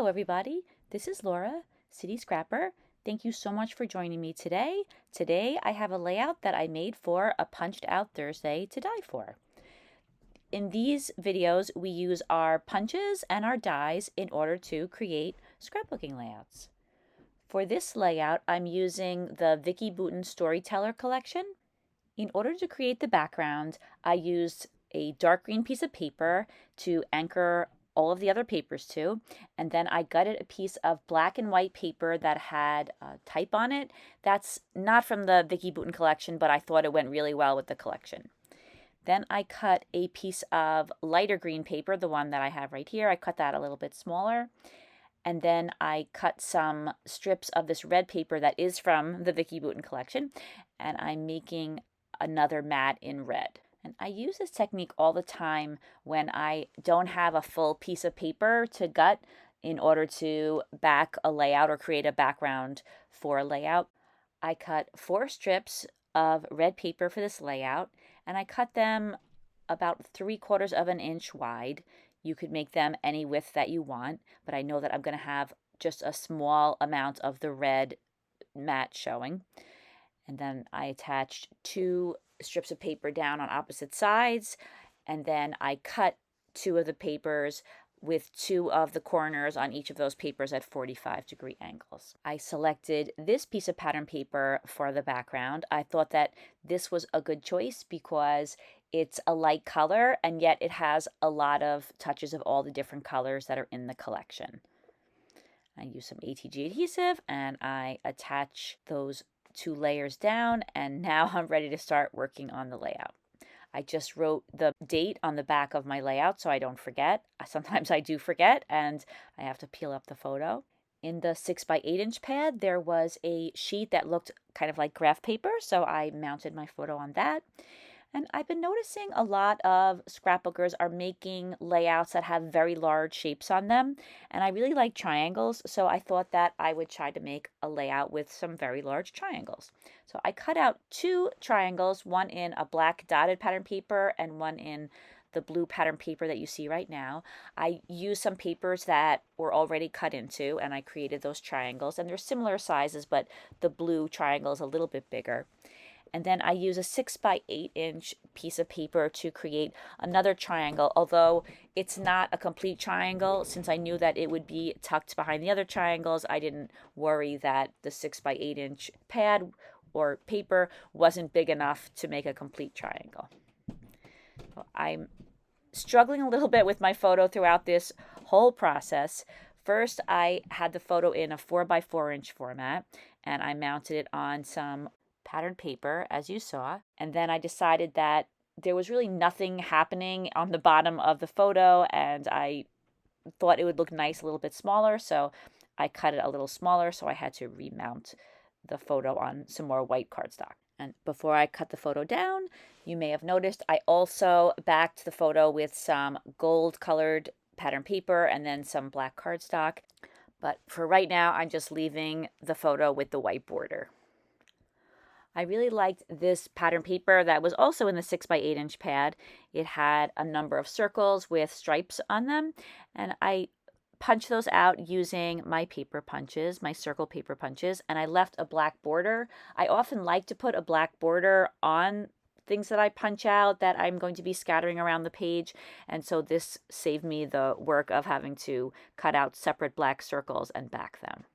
Hello everybody, this is Laura, City Scrapper. Thank you so much for joining me today. Today I have a layout that I made for a Punched Out Thursday to die for. In these videos we use our punches and our dies in order to create scrapbooking layouts. For this layout I'm using the Vicki Boutin Storyteller collection. In order to create the background I used a dark green piece of paper to anchor all of the other papers to, and then I gutted a piece of black and white paper that had type on it. That's not from the Vicki Boutin collection, but I thought it went really well with the collection. Then I cut a piece of lighter green paper, the one that I have right here. I cut that a little bit smaller. And then I cut some strips of this red paper that is from the Vicki Boutin collection, and I'm making another mat in red. And I use this technique all the time when I don't have a full piece of paper to gut in order to back a layout or create a background for a layout. I cut 4 strips of red paper for this layout, and I cut them about 3/4 of an inch wide. You could make them any width that you want, but I know that I'm going to have just a small amount of the red mat showing. And then I attached 2 strips of paper down on opposite sides, and then I cut 2 of the papers with 2 of the corners on each of those papers at 45-degree angles. I selected this piece of pattern paper for the background. I thought that this was a good choice because it's a light color and yet it has a lot of touches of all the different colors that are in the collection. I use some ATG adhesive and I attach those 2 layers down, and now I'm ready to start working on the layout. I just wrote the date on the back of my layout so I don't forget. Sometimes I do forget and I have to peel up the photo. In the 6x8" pad there was a sheet that looked kind of like graph paper, so I mounted my photo on that. And I've been noticing a lot of scrapbookers are making layouts that have very large shapes on them. And I really like triangles, so I thought that I would try to make a layout with some very large triangles. So I cut out 2 triangles, one in a black dotted pattern paper and one in the blue pattern paper that you see right now. I used some papers that were already cut into and I created those triangles. And they're similar sizes, but the blue triangle is a little bit bigger. And then I use a 6x8" piece of paper to create another triangle, although it's not a complete triangle. Since I knew that it would be tucked behind the other triangles, I didn't worry that the 6x8" pad or paper wasn't big enough to make a complete triangle. So I'm struggling a little bit with my photo throughout this whole process. First, I had the photo in a 4x4" format, and I mounted it on some pattern paper, as you saw. And then I decided that there was really nothing happening on the bottom of the photo, and I thought it would look nice a little bit smaller, so I cut it a little smaller, so I had to remount the photo on some more white cardstock. And before I cut the photo down, you may have noticed I also backed the photo with some gold colored pattern paper and then some black cardstock. But for right now, I'm just leaving the photo with the white border. I really liked this pattern paper that was also in the 6x8" pad. It had a number of circles with stripes on them, and I punched those out using my paper punches, my circle paper punches, and I left a black border. I often like to put a black border on things that I punch out that I'm going to be scattering around the page, and so this saved me the work of having to cut out separate black circles and back them.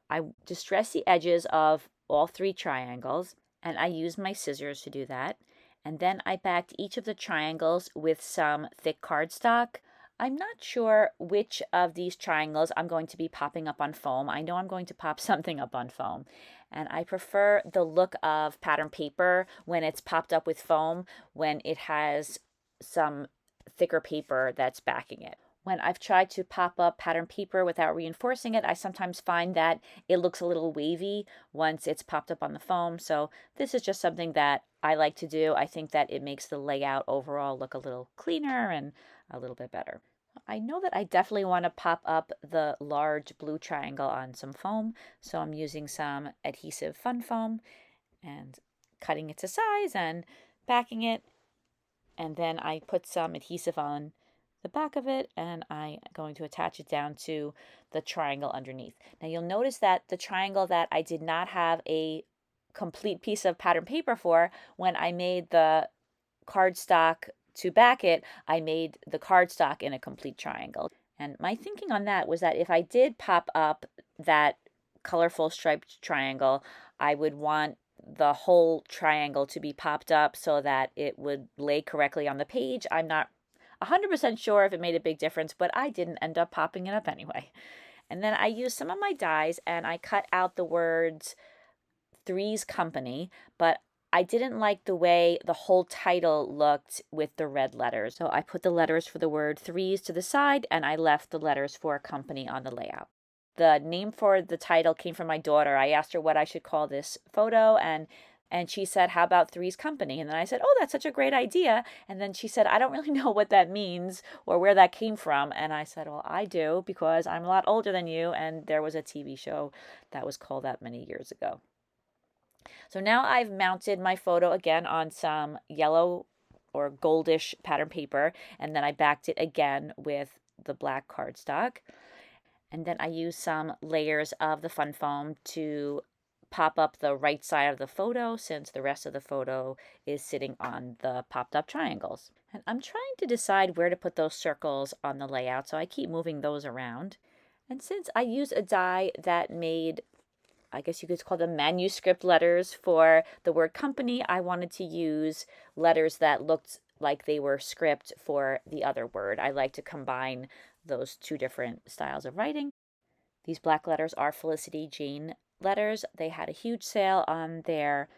I distressed the edges of all 3 triangles, and I used my scissors to do that. And then I backed each of the triangles with some thick cardstock. I'm not sure which of these triangles I'm going to be popping up on foam. I know I'm going to pop something up on foam. And I prefer the look of pattern paper when it's popped up with foam, when it has some thicker paper that's backing it. When I've tried to pop up pattern paper without reinforcing it, I sometimes find that it looks a little wavy once it's popped up on the foam. So this is just something that I like to do. I think that it makes the layout overall look a little cleaner and a little bit better. I know that I definitely want to pop up the large blue triangle on some foam, so I'm using some adhesive fun foam and cutting it to size and backing it. And then I put some adhesive on the back of it, and I'm going to attach it down to the triangle underneath. Now you'll notice that the triangle that I did not have a complete piece of pattern paper for, when I made the cardstock to back it, I made the cardstock in a complete triangle. And my thinking on that was that if I did pop up that colorful striped triangle, I would want the whole triangle to be popped up so that it would lay correctly on the page. I'm not 100% sure if it made a big difference, but I didn't end up popping it up anyway. And then I used some of my dies and I cut out the words Three's Company, but I didn't like the way the whole title looked with the red letters. So I put the letters for the word Threes to the side and I left the letters for Company on the layout. The name for the title came from my daughter. I asked her what I should call this photo, and she said, how about Three's Company? And then I said, oh, that's such a great idea. And then she said, I don't really know what that means or where that came from. And I said, well, I do, because I'm a lot older than you, and there was a TV show that was called that many years ago. So now I've mounted my photo again on some yellow or goldish pattern paper, and then I backed it again with the black cardstock. And then I use some layers of the fun foam to pop up the right side of the photo, since the rest of the photo is sitting on the popped up triangles. And I'm trying to decide where to put those circles on the layout, so I keep moving those around. And since I used a die that made, I guess you could call them manuscript letters for the word company, I wanted to use letters that looked like they were script for the other word. I like to combine those two different styles of writing. These black letters are Felicity Jane letters. They had a huge sale on their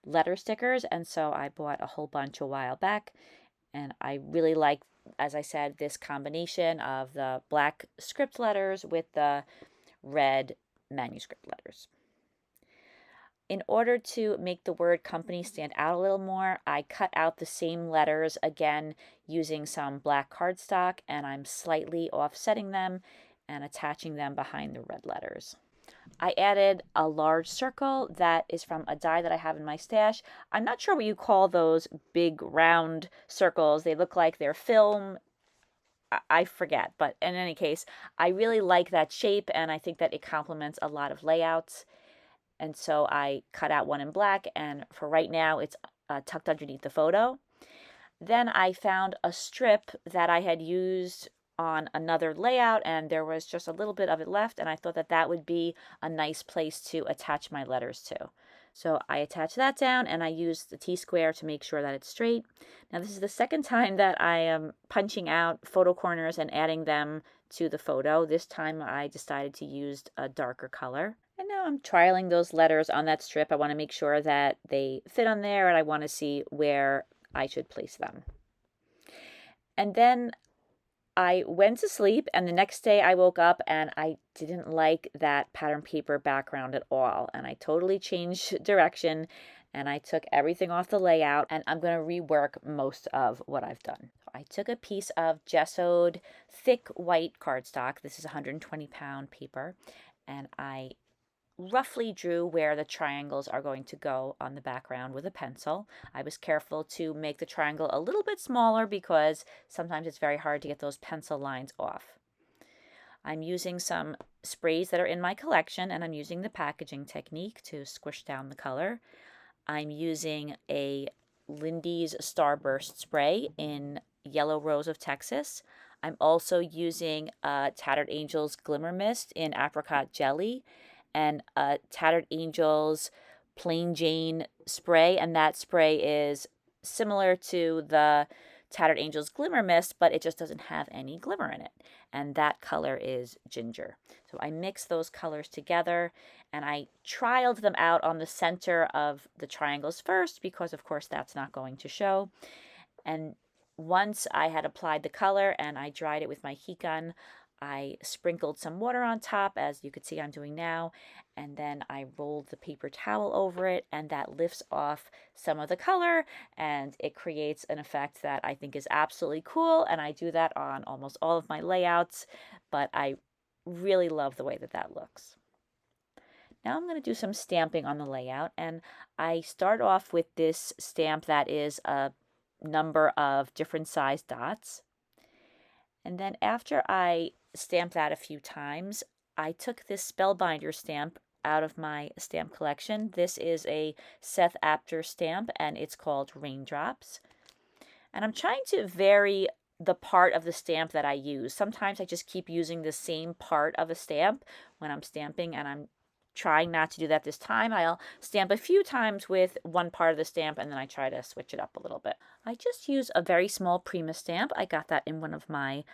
letter stickers, and so I bought a whole bunch a while back. And I really like, as I said, this combination of the black script letters with the red manuscript letters. In order to make the word company stand out a little more, I cut out the same letters again using some black cardstock, and I'm slightly offsetting them and attaching them behind the red letters. I added a large circle that is from a die that I have in my stash. I'm not sure what you call those big round circles. They look like they're film. I forget, but in any case, I really like that shape, and I think that it complements a lot of layouts. And so I cut out one in black, and for right now it's tucked underneath the photo. Then I found a strip that I had used on another layout, and there was just a little bit of it left, and I thought that that would be a nice place to attach my letters to. So I attached that down, and I used the T-square to make sure that it's straight. Now this is the second time that I am punching out photo corners and adding them to the photo. This time I decided to use a darker color. And now I'm trialing those letters on that strip. I want to make sure that they fit on there, and I want to see where I should place them. And then I went to sleep, and the next day I woke up and I didn't like that pattern paper background at all. And I totally changed direction, and I took everything off the layout, and I'm going to rework most of what I've done. I took a piece of gessoed thick white cardstock. This is 120-pound paper, and I roughly drew where the triangles are going to go on the background with a pencil. I was careful to make the triangle a little bit smaller because sometimes it's very hard to get those pencil lines off. I'm using some sprays that are in my collection, and I'm using the packaging technique to squish down the color. I'm using a Lindy's Starburst spray in Yellow Rose of Texas. I'm also using Tattered Angel's Glimmer Mist in Apricot Jelly, and Tattered Angel's Plain Jane spray, and that spray is similar to the Tattered Angel's Glimmer Mist, but it just doesn't have any glimmer in it, and that color is ginger. So I mixed those colors together, and I trialed them out on the center of the triangles first, because of course that's not going to show. And once I had applied the color and I dried it with my heat gun, I sprinkled some water on top, as you could see I'm doing now, and then I rolled the paper towel over it, and that lifts off some of the color, and it creates an effect that I think is absolutely cool, and I do that on almost all of my layouts, but I really love the way that that looks. Now I'm going to do some stamping on the layout, and I start off with this stamp that is a number of different size dots. And then after I stamped that a few times, I took this Spellbinder stamp out of my stamp collection. This is a Seth Apter stamp and it's called Raindrops. And I'm trying to vary the part of the stamp that I use. Sometimes I just keep using the same part of a stamp when I'm stamping, and I'm trying not to do that this time. I'll stamp a few times with one part of the stamp and then I try to switch it up a little bit. I just use a very small Prima stamp. I got that in one of my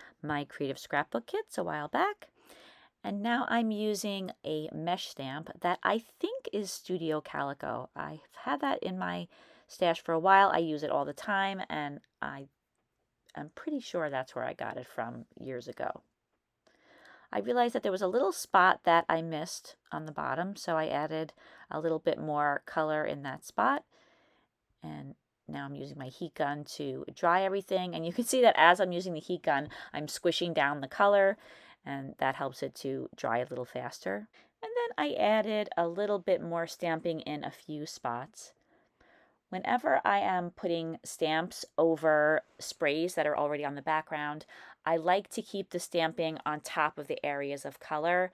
Creative Scrapbook kits a while back. And now I'm using a mesh stamp that I think is Studio Calico. I've had that in my stash for a while. I use it all the time, and I'm pretty sure that's where I got it from years ago. I realized that there was a little spot that I missed on the bottom, so I added a little bit more color in that spot. And now I'm using my heat gun to dry everything. And you can see that as I'm using the heat gun, I'm squishing down the color, and that helps it to dry a little faster. And then I added a little bit more stamping in a few spots. Whenever I am putting stamps over sprays that are already on the background, I like to keep the stamping on top of the areas of color.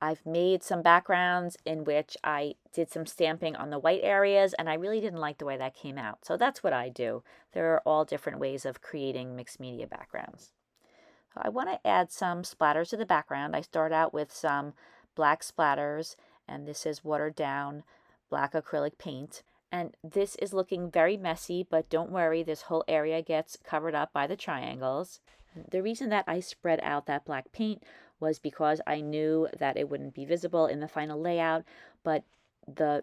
I've made some backgrounds in which I did some stamping on the white areas, and I really didn't like the way that came out. So that's what I do. There are all different ways of creating mixed media backgrounds. So I want to add some splatters to the background. I start out with some black splatters, and this is watered down black acrylic paint. And this is looking very messy, but don't worry, this whole area gets covered up by the triangles. The reason that I spread out that black paint was because I knew that it wouldn't be visible in the final layout, but the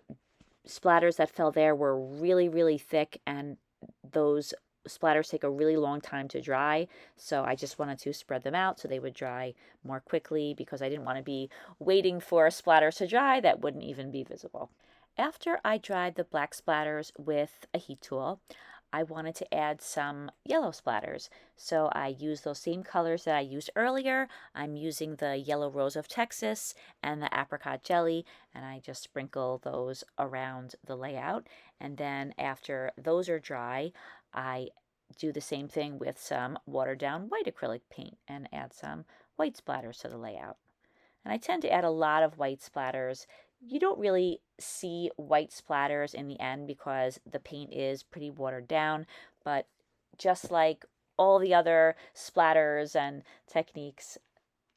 splatters that fell there were really, really thick, and those splatters take a really long time to dry, so I just wanted to spread them out so they would dry more quickly because I didn't want to be waiting for splatters to dry that wouldn't even be visible. After I dried the black splatters with a heat tool, I wanted to add some yellow splatters. So I used those same colors that I used earlier. I'm using the Yellow Rose of Texas and the Apricot Jelly, and I just sprinkle those around the layout. And then after those are dry, I do the same thing with some watered down white acrylic paint and add some white splatters to the layout. And I tend to add a lot of white splatters. You don't really see white splatters in the end because the paint is pretty watered down, but just like all the other splatters and techniques,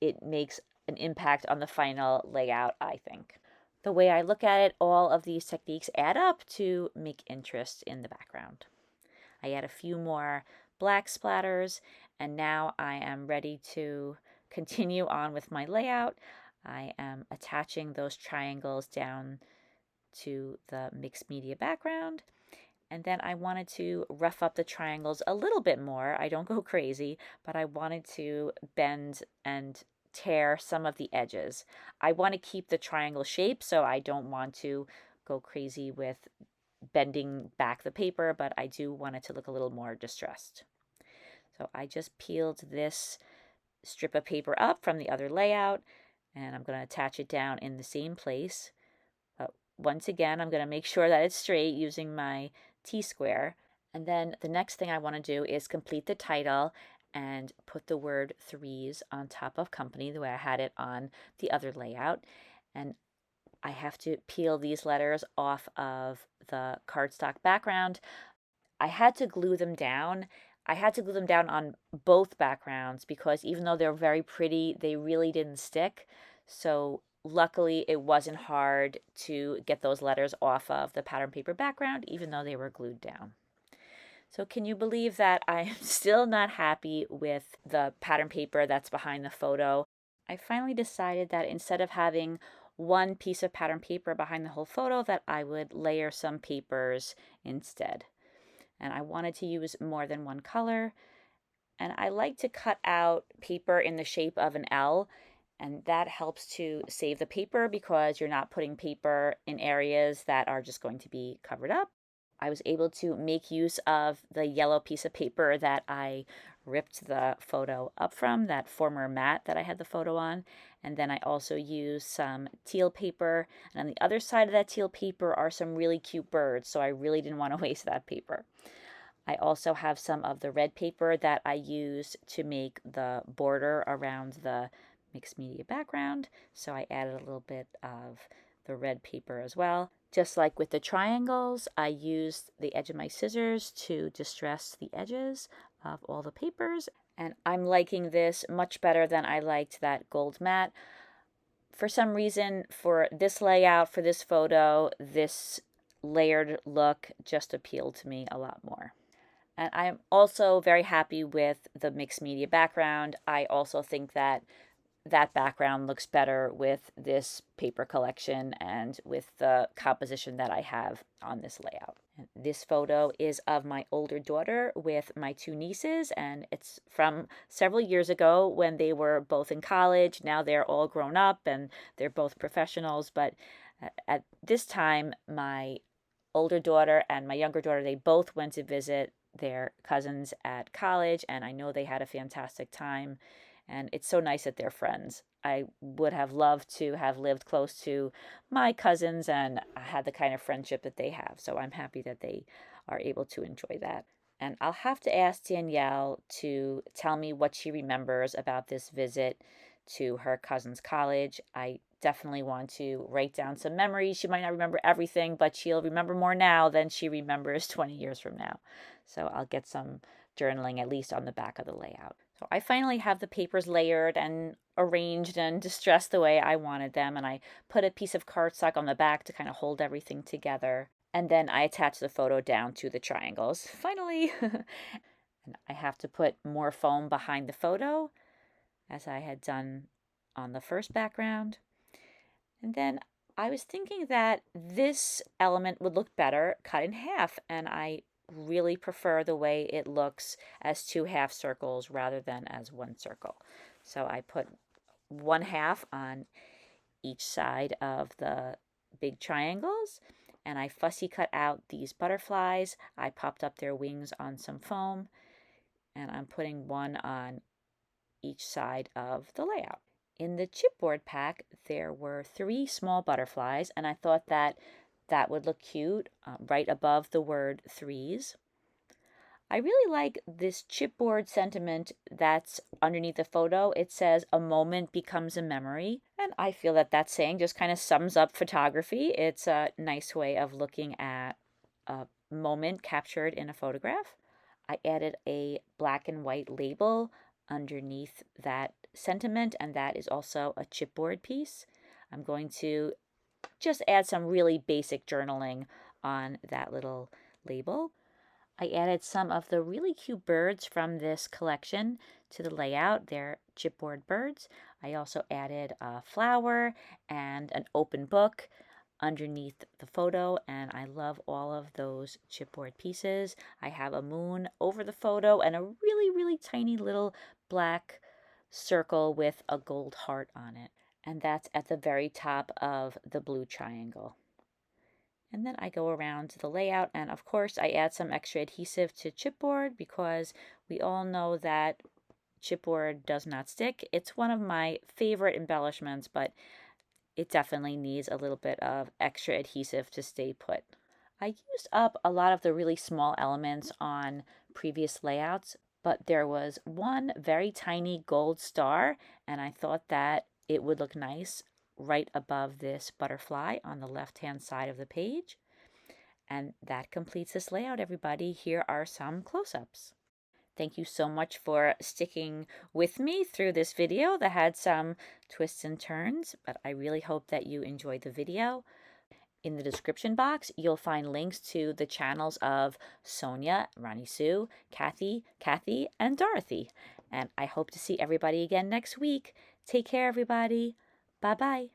it makes an impact on the final layout, I think. The way I look at it, all of these techniques add up to make interest in the background. I add a few more black splatters, and now I am ready to continue on with my layout. I am attaching those triangles down to the mixed media background. And then I wanted to rough up the triangles a little bit more. I don't go crazy, but I wanted to bend and tear some of the edges. I want to keep the triangle shape, so I don't want to go crazy with bending back the paper, but I do want it to look a little more distressed. So I just peeled this strip of paper up from the other layout, and I'm going to attach it down in the same place. But once again, I'm going to make sure that it's straight using my T-square. And then the next thing I want to do is complete the title and put the word threes on top of company the way I had it on the other layout. And I have to peel these letters off of the cardstock background. I had to glue them down. I had to glue them down on both backgrounds because even though they're very pretty, they really didn't stick. So luckily it wasn't hard to get those letters off of the pattern paper background, even though they were glued down. So can you believe that I'm still not happy with the pattern paper that's behind the photo? I finally decided that instead of having one piece of pattern paper behind the whole photo, that I would layer some papers instead. And I wanted to use more than one color. And I like to cut out paper in the shape of an L, and that helps to save the paper because you're not putting paper in areas that are just going to be covered up. I was able to make use of the yellow piece of paper that I ripped the photo up from, that former mat that I had the photo on. And then I also used some teal paper. And on the other side of that teal paper are some really cute birds, so I really didn't want to waste that paper. I also have some of the red paper that I used to make the border around the mixed media background. So I added a little bit of the red paper as well. Just like with the triangles, I used the edge of my scissors to distress the edges of all the papers. And I'm liking this much better than I liked that gold matte. For some reason, for this layout, for this photo, this layered look just appealed to me a lot more. And I'm also very happy with the mixed media background. I also think that that background looks better with this paper collection and with the composition that I have on this layout. This photo is of my older daughter with my two nieces, and it's from several years ago when they were both in college. Now they're all grown up and they're both professionals, but at this time, my older daughter and my younger daughter, they both went to visit their cousins at college, and I know they had a fantastic time. And it's so nice that they're friends. I would have loved to have lived close to my cousins and had the kind of friendship that they have. So I'm happy that they are able to enjoy that. And I'll have to ask Danielle to tell me what she remembers about this visit to her cousin's college. I definitely want to write down some memories. She might not remember everything, but she'll remember more now than she remembers 20 years from now. So I'll get some journaling at least on the back of the layout. So I finally have the papers layered and arranged and distressed the way I wanted them. And I put a piece of cardstock on the back to kind of hold everything together. And then I attach the photo down to the triangles. Finally! And I have to put more foam behind the photo, as I had done on the first background. And then I was thinking that this element would look better cut in half, and I really prefer the way it looks as two half circles rather than as one circle. So I put one half on each side of the big triangles, and I fussy cut out these butterflies. I popped up their wings on some foam, and I'm putting one on each side of the layout. In the chipboard pack, there were 3 small butterflies, and I thought that that would look cute right above the word threes. I really like this chipboard sentiment that's underneath the photo. It says, "A moment becomes a memory." And I feel that that saying just kind of sums up photography. It's a nice way of looking at a moment captured in a photograph. I added a black and white label underneath that sentiment, and that is also a chipboard piece. I'm going to just add some really basic journaling on that little label. I added some of the really cute birds from this collection to the layout. They're chipboard birds. I also added a flower and an open book underneath the photo, and I love all of those chipboard pieces. I have a moon over the photo and a really, really tiny little black circle with a gold heart on it. And that's at the very top of the blue triangle. And then I go around to the layout, and of course I add some extra adhesive to chipboard because we all know that chipboard does not stick. It's one of my favorite embellishments, but it definitely needs a little bit of extra adhesive to stay put. I used up a lot of the really small elements on previous layouts, but there was one very tiny gold star, and I thought that it would look nice right above this butterfly on the left-hand side of the page. And that completes this layout, everybody. Here are some close-ups. Thank you so much for sticking with me through this video that had some twists and turns, but I really hope that you enjoyed the video. In the description box, you'll find links to the channels of Sonia, Ronnie Sue, Kathy, and Dorothy. And I hope to see everybody again next week. Take care, everybody. Bye-bye.